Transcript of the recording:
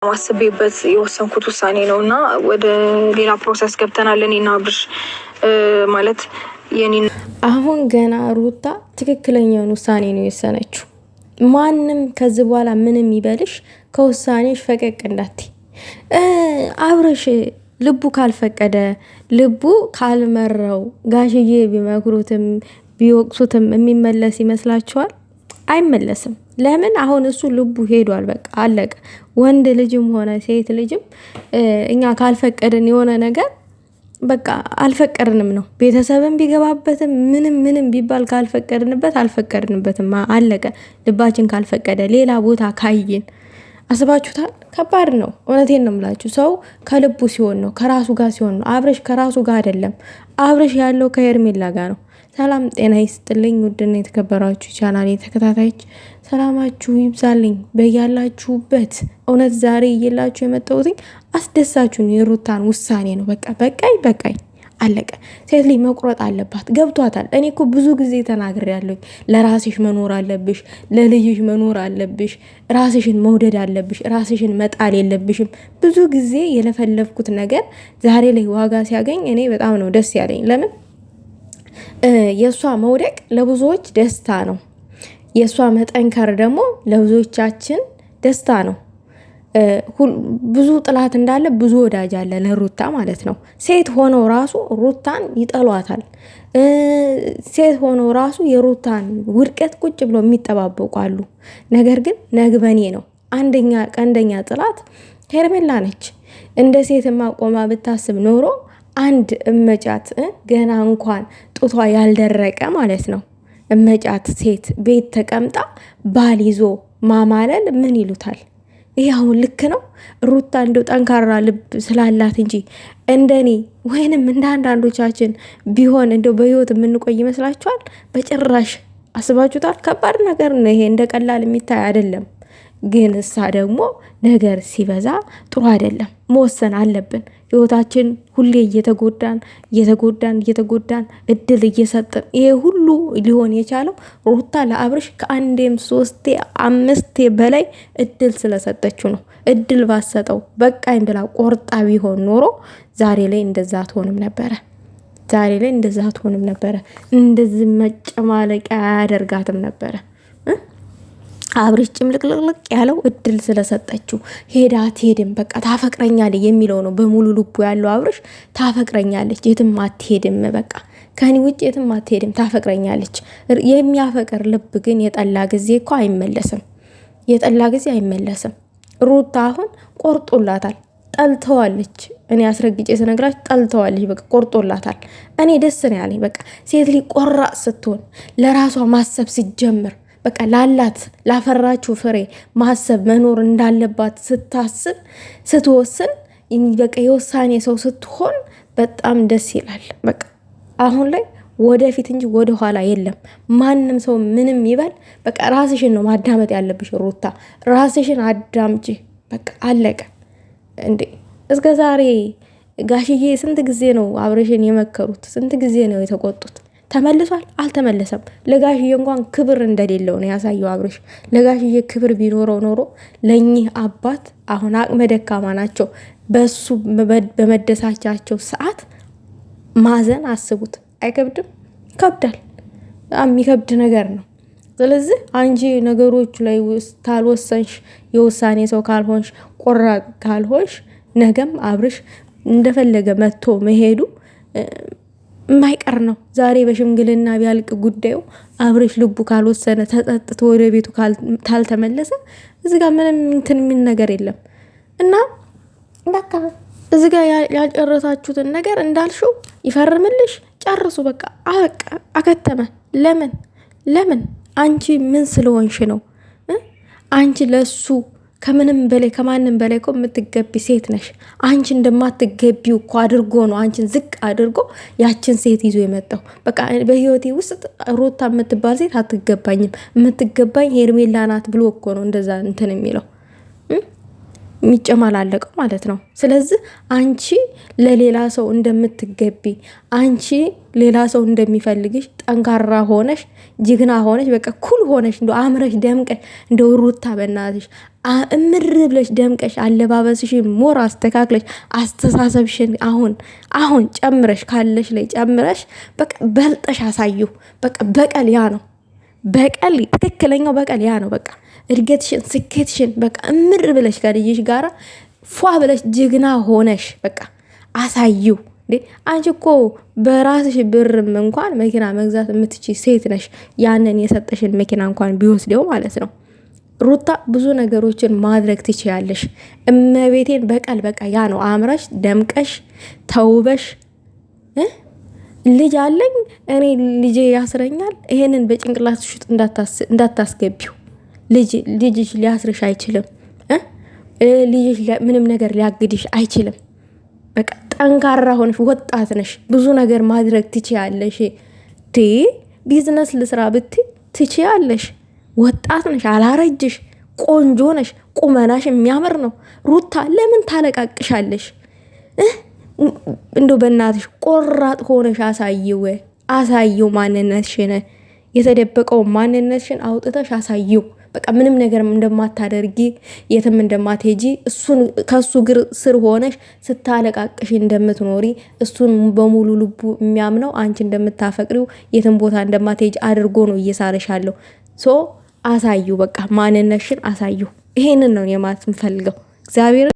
ማስቤበት የወሰንኩት ውሳኔ ነውና ወደ ሌላ ፕሮሰስ ገብተናል። እኔና አብርሽ ማለት የኔን አሁን ገና ሩታ ትክክለኛውን ውሳኔ ነው የወሰነችው። ማንም ከዚህ በኋላ ምንም ይበልሽ ከውሳኔሽ ፈቀቅ እንዳትይ። አብርሽ ልቡ ካልፈቀደ ልቡ ካልመረው ጋሽዬ ቢመክሩትም ቢወቅሱትም የሚመለስ ይመስላችኋል? አይመለስም። ለምን? አሁን እሱ ልቡ ሄዷል። በቃ አለቀ። ወንድ ልጅም ሆነ ሴት ልጅም እኛ ካልፈቀድን የሆነ ነገር በቃ አልፈቀድንም ነው። ቤተሰብም ቢገባበትም ምንም ቢባል ካልፈቀድንበት አልፈቀድንበትም፣ አለቀ። ልባችን ካልፈቀደ ሌላ ቦታ ካየን አስባችሁታል? ከባድ ነው። እውነቴን ነው የምላችሁ። ሰው ከልቡ ሲሆን ነው፣ ከራሱ ጋር ሲሆን ነው። አብርሽ ከራሱ ጋር አይደለም። አብርሽ ያለው ከሄርሜላ ጋር ነው። ሰላም ጤና ይስጥልኝ። ውድና የተከበራችሁ ቻናሌ ተከታታዮች ሰላማችሁ ይብዛልኝ በያላችሁበት። እውነት ዛሬ እየላችሁ የመጣሁት አስደሳችሁን የሩታን ውሳኔ ነው። በቃ በቃኝ አለቀ። ሴት ልጅ መቁረጥ አለባት። ገብቷታል። እኔ እኮ ብዙ ጊዜ ተናግሬያለሁ። ለራስሽ መኖር አለብሽ፣ ለልጅሽ መኖር አለብሽ፣ ራስሽን መውደድ አለብሽ፣ ራስሽን መጣል የለብሽም። ብዙ ጊዜ የለፈለፍኩት ነገር ዛሬ ላይ ዋጋ ሲያገኝ እኔ በጣም ነው ደስ ያለኝ። ለምን? የእሷ መውደቅ ለብዙዎች ደስታ ነው። የእሷ መጠንከር ደግሞ ለብዙዎቻችን ደስታ ነው። ብዙ ጥላት እንዳለ ብዙ ወዳጅ አለ ለሩታ ማለት ነው። ሴት ሆነው ራሱ ሩታን ይጠሏታል። ሴት ሆነው ራሱ የሩታን ውድቀት ቁጭ ብሎ የሚጠባበቁ አሉ። ነገር ግን ነግበኔ ነው። ቀንደኛ ጥላት ሄርሜላ ነች። እንደ ሴትማ ቆማ ብታስብ ኖሮ አንድ እመጫት ገና እንኳን ጡቷ ያልደረቀ ማለት ነው እመጫት ሴት ቤት ተቀምጣ ባል ይዞ ማማለል ምን ይሉታል? ይህ አሁን ልክ ነው? ሩታ እንደው ጠንካራ ልብ ስላላት እንጂ እንደኔ ወይንም እንደ አንዳንዶቻችን ቢሆን እንደው በህይወት የምንቆይ ይመስላችኋል? በጭራሽ። አስባችሁታል? ከባድ ነገር ነው ይሄ። እንደ ቀላል የሚታይ አይደለም። ግን እሳ ደግሞ ነገር ሲበዛ ጥሩ አይደለም። መወሰን አለብን። ህይወታችን ሁሌ እየተጎዳን እድል እየሰጠን ይሄ ሁሉ ሊሆን የቻለው ሩታ ለአብርሽ ከአንዴም 3 5 በላይ እድል ስለሰጠችው ነው። እድል ባሰጠው በቃኝ ብላ ቆርጣ ቢሆን ኖሮ ዛሬ ላይ እንደዛ አትሆንም ነበረ። እንደዚህ መጨማለቂያ አያደርጋትም ነበረ። አብርሽ ጭምልቅልቅ ያለው እድል ስለሰጠችው ሄዳ አትሄድም፣ በቃ ታፈቅረኛለች የሚለው ነው በሙሉ ልቡ ያለው። አብርሽ ታፈቅረኛለች፣ የትም አትሄድም፣ በቃ ከኔ ውጭ የትም አትሄድም፣ ታፈቅረኛለች። የሚያፈቅር ልብ ግን የጠላ ጊዜ እኮ አይመለስም። ሩታ አሁን ቆርጦላታል፣ ጠልተዋለች። እኔ አስረግጬ ስነግራችሁ ጠልተዋለች፣ በቃ ቆርጦላታል። እኔ ደስ ነው ያለኝ። በቃ ሴት ልጅ ቆራጥ ስትሆን ለራሷ ማሰብ ሲጀምር በቃ ላፈራችው ፍሬ ማሰብ መኖር እንዳለባት ስታስብ ስትወስን በቃ የውሳኔ ሰው ስትሆን በጣም ደስ ይላል። በቃ አሁን ላይ ወደፊት እንጂ ወደ ኋላ የለም። ማንም ሰው ምንም ይበል፣ በቃ ራስሽን ነው ማዳመጥ ያለብሽ። ሩታ ራስሽን አዳምጪ። በቃ አለቀ። እንዴ እስከ ዛሬ ጋሽዬ ስንት ጊዜ ነው አብርሽን የመከሩት? ስንት ጊዜ ነው የተቆጡት? ተመልሷል? አልተመለሰም። ለጋሽዬ እንኳን ክብር እንደሌለው ነው ያሳየው አብርሽ። ለጋሽዬ ክብር ቢኖረው ኖሮ ለኚህ አባት አሁን አቅመ ደካማ ናቸው። በሱ በመደሳቻቸው ሰዓት ማዘን አስቡት። አይከብድም? ይከብዳል። የሚከብድ ነገር ነው። ስለዚህ አንቺ ነገሮቹ ላይ ካልወሰንሽ፣ የውሳኔ ሰው ካልሆንሽ፣ ቆራጥ ካልሆንሽ ነገም አብርሽ እንደፈለገ መጥቶ መሄዱ የማይቀር ነው። ዛሬ በሽምግልና ቢያልቅ ጉዳዩ አብርሽ ልቡ ካልወሰነ ተጸጥቶ ወደ ቤቱ ካልተመለሰ እዚህ ጋር ምንም እንትን የሚል ነገር የለም። እና በቃ እዚህ ጋር ያልጨረሳችሁትን ነገር እንዳልሽው ይፈርምልሽ፣ ጨርሱ። በቃ አከተመ። ለምን አንቺ ምን ስለሆንሽ ነው? አንቺ ለሱ ከምንም በላይ ከማንም በላይ እኮ የምትገቢ ሴት ነሽ። አንቺ እንደማትገቢው እኮ አድርጎ ነው አንቺን ዝቅ አድርጎ ያችን ሴት ይዞ የመጣው። በቃ በህይወቴ ውስጥ ሩታ የምትባል ሴት አትገባኝም፣ የምትገባኝ ሄርሜላ ናት ብሎ እኮ ነው እንደዛ እንትን የሚለው። የሚጨማላለቀው ማለት ነው። ስለዚህ አንቺ ለሌላ ሰው እንደምትገቢ አንቺ ሌላ ሰው እንደሚፈልግሽ ጠንካራ ሆነሽ ጅግና ሆነሽ በቃ ኩል ሆነሽ እንደ አምረሽ ደምቀሽ እንደ ሩታ በእናትሽ እምር ብለሽ ደምቀሽ አለባበስሽን ሞር አስተካክለሽ አስተሳሰብሽን አሁን ጨምረሽ ካለሽ ላይ ጨምረሽ በቃ በልጠሽ አሳዩ። በቃ በቀል ያ ነው። በቀል ትክክለኛው በቀል ያ ነው። በቃ እድገትሽን ስኬትሽን በቃ እምር ብለሽ ከልጅሽ ጋራ ፏ ብለሽ ጅግና ሆነሽ በቃ አሳዩ። አንቺ እኮ በራስሽ ብርም እንኳን መኪና መግዛት የምትችይ ሴት ነሽ። ያንን የሰጠሽን መኪና እንኳን ቢወስደው ማለት ነው። ሩታ ብዙ ነገሮችን ማድረግ ትችያለሽ። እመቤቴን በቀል በቃ ያ ነው። አምረሽ ደምቀሽ ተውበሽ ልጅ አለኝ እኔ ልጄ ያስረኛል። ይሄንን በጭንቅላትሽ ውስጥ እንዳታስገቢው። ልጅሽ ሊያስርሽ አይችልም። ልጅሽ ምንም ነገር ሊያግድሽ አይችልም። በቃ ጠንካራ ሆነሽ ወጣት ነሽ፣ ብዙ ነገር ማድረግ ትችያለሽ። ቢዝነስ ልስራ ብትይ ትችያለሽ። ወጣት ነሽ፣ አላረጅሽ፣ ቆንጆ ነሽ፣ ቁመናሽ የሚያምር ነው። ሩታ ለምን ታለቃቅሻለሽ? እንዶ በእናትሽ ቆራጥ ሆነሽ አሳየው ማንነትሽን፣ የተደበቀው ማንነትሽን አውጥተሽ አሳየው። በቃ ምንም ነገር እንደማታደርጊ የትም እንደማትሄጂ ከሱ እግር ስር ሆነሽ ስታለቃቅሽ እንደምትኖሪ እሱን በሙሉ ልቡ የሚያምነው አንቺ እንደምታፈቅሪው የትም ቦታ እንደማትሄጂ አድርጎ ነው እየሳለሻለሁ። አሳዩ፣ በቃ ማንነትሽን አሳዩ። ይሄንን ነው የማለት የምፈልገው እግዚአብሔር